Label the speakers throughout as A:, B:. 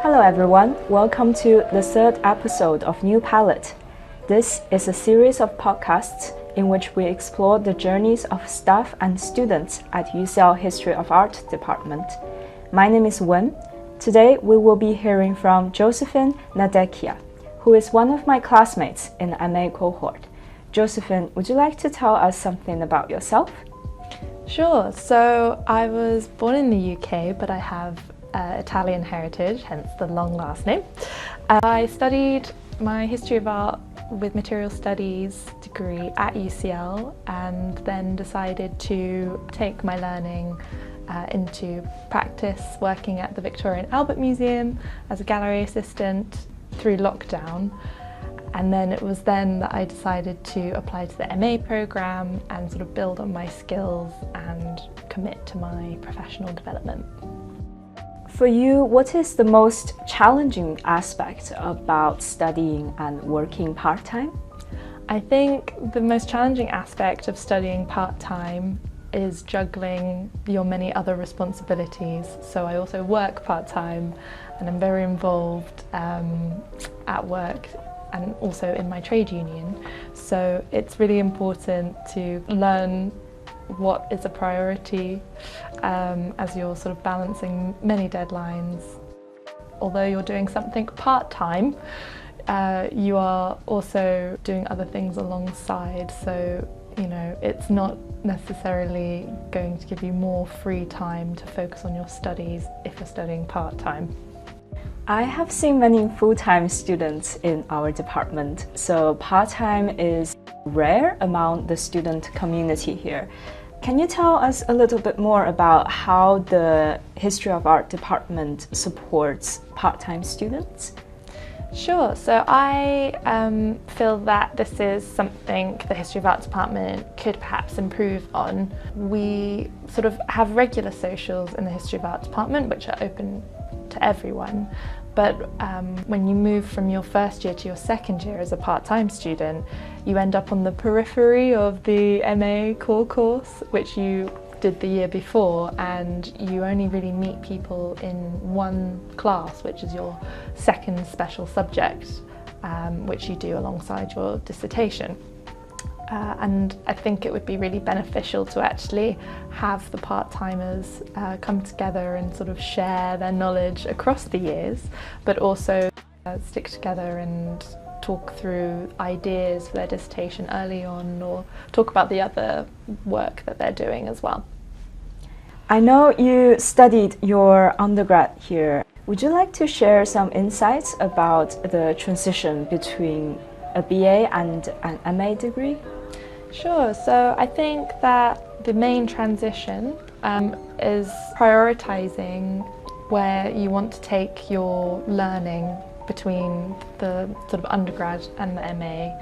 A: Hello everyone, welcome to the third episode of New Palette. This is a series of podcasts in which we explore the journeys of staff and students at Xiao History of Art Department. My name is Wen. Today we will be hearing from Josephine Nardecchia, who is one of my classmates in the MA cohort. Josephine, would you like to tell us something about yourself?
B: Sure, so I was born in the UK, but I have Italian heritage, hence the long last name. I studied my history of art with material studies degree at UCL and then decided to take my learning into practice working at the Victoria and Albert Museum as a gallery assistant through lockdown. And then it was then that I decided to apply to the MA programme and sort of build on my skills and commit to my professional development.
A: For you, what is the most challenging aspect about studying and working part-time?
B: I think the most challenging aspect of studying part-time is juggling your many other responsibilities. So I also work part-time and I'm very involved at work and also in my trade union. So it's really important to learn what is a priority as you're sort of balancing many deadlines. Although you're doing something part-time, you are also doing other things alongside, so it's not necessarily going to give you more free time to focus on your studies if you're studying part-time.
A: I have seen many full-time students in our department, so part-time is rare among the student community here. Can you tell us a little bit more about how the History of Art department supports part-time students?
B: Sure, so I feel that this is something the History of Art department could perhaps improve on. We sort of have regular socials in the History of Art department which are open to everyone, but when you move from your first year to your second year as a part-time student, you end up on the periphery of the MA core course, which you did the year before, and you only really meet people in one class, which is your second special subject, which you do alongside your dissertation. And I think it would be really beneficial to actually have the part-timers come together and sort of share their knowledge across the years, but also stick together and talk through ideas for their dissertation early on, or talk about the other work that they're doing as well.
A: I know you studied your undergrad here. Would you like to share some insights about the transition between a BA and an MA degree?
B: Sure, so I think that the main transition is prioritising where you want to take your learning between the sort of undergrad and the MA.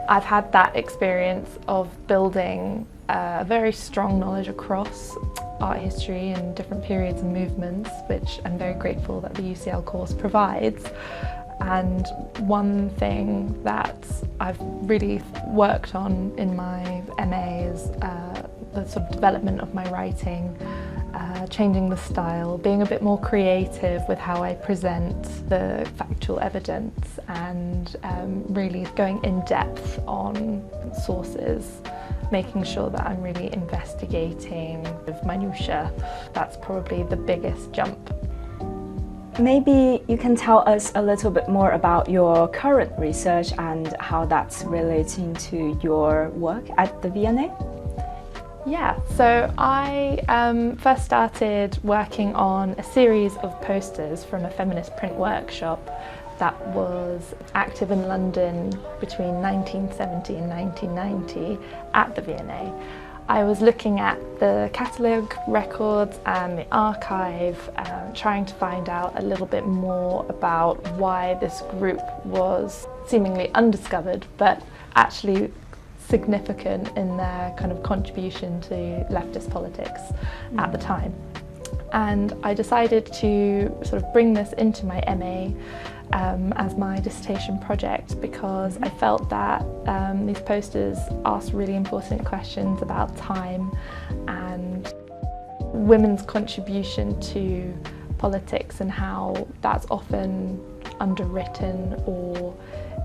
B: I've had that experience of building a very strong knowledge across art history and different periods and movements, which I'm very grateful that the UCL course provides. And one thing that I've really worked on in my MA is the sort of development of my writing, changing the style, being a bit more creative with how I present the factual evidence, and really going in depth on sources, making sure that I'm really investigating with minutiae. That's probably the biggest jump.
A: Maybe you can tell us a little bit more about your current research and how that's relating to your work at the V&A?
B: Yeah, so I first started working on a series of posters from a feminist print workshop that was active in London between 1970 and 1990 at the V&A. I was looking at the catalogue records and the archive, trying to find out a little bit more about why this group was seemingly undiscovered, but actually significant in their kind of contribution to leftist politics at the time. And I decided to sort of bring this into my MA as my dissertation project, because I felt that these posters asked really important questions about time and women's contribution to politics and how that's often underwritten or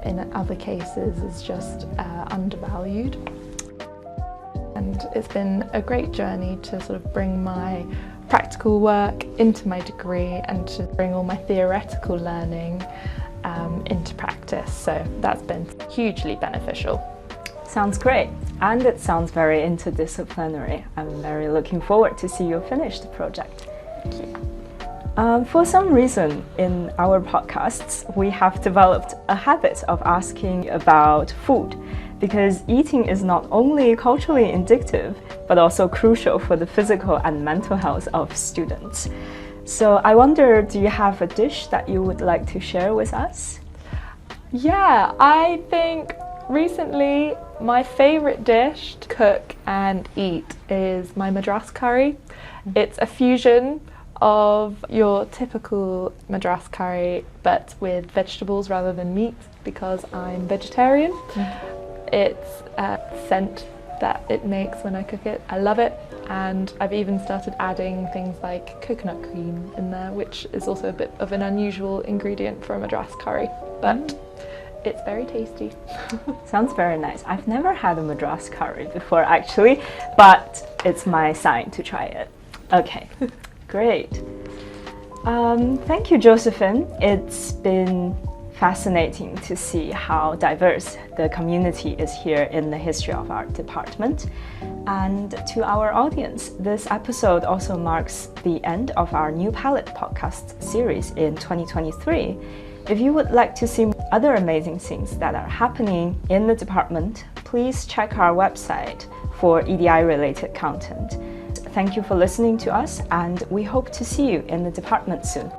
B: in other cases is just undervalued. And it's been a great journey to sort of bring my practical work into my degree and to bring all my theoretical learning into practice. So that's been hugely beneficial.
A: Sounds great, and it sounds very interdisciplinary. I'm very looking forward to see you finish the project.
B: Thank you.
A: For some reason in our podcasts, we have developed a habit of asking about food, because eating is not only culturally indicative, but also crucial for the physical and mental health of students. So I wonder, do you have a dish that you would like to share with us?
B: Yeah, I think recently my favourite dish to cook and eat is my Madras curry. It's a fusion of your typical Madras curry but with vegetables rather than meat because I'm vegetarian. It's a scent that it makes when I cook it. I love it, and I've even started adding things like coconut cream in there, which is also a bit of an unusual ingredient for a Madras curry, but it's very tasty.
A: Sounds very nice. I've never had a Madras curry before actually, but it's my sign to try it. Okay, great. Thank you, Josephine. It's been fascinating to see how diverse the community is here in the history of our department. And to our audience, this episode also marks the end of our New Palette podcast series in 2023. If you would like to see other amazing things that are happening in the department, please check our website for EDI-related content. Thank you for listening to us, and we hope to see you in the department soon.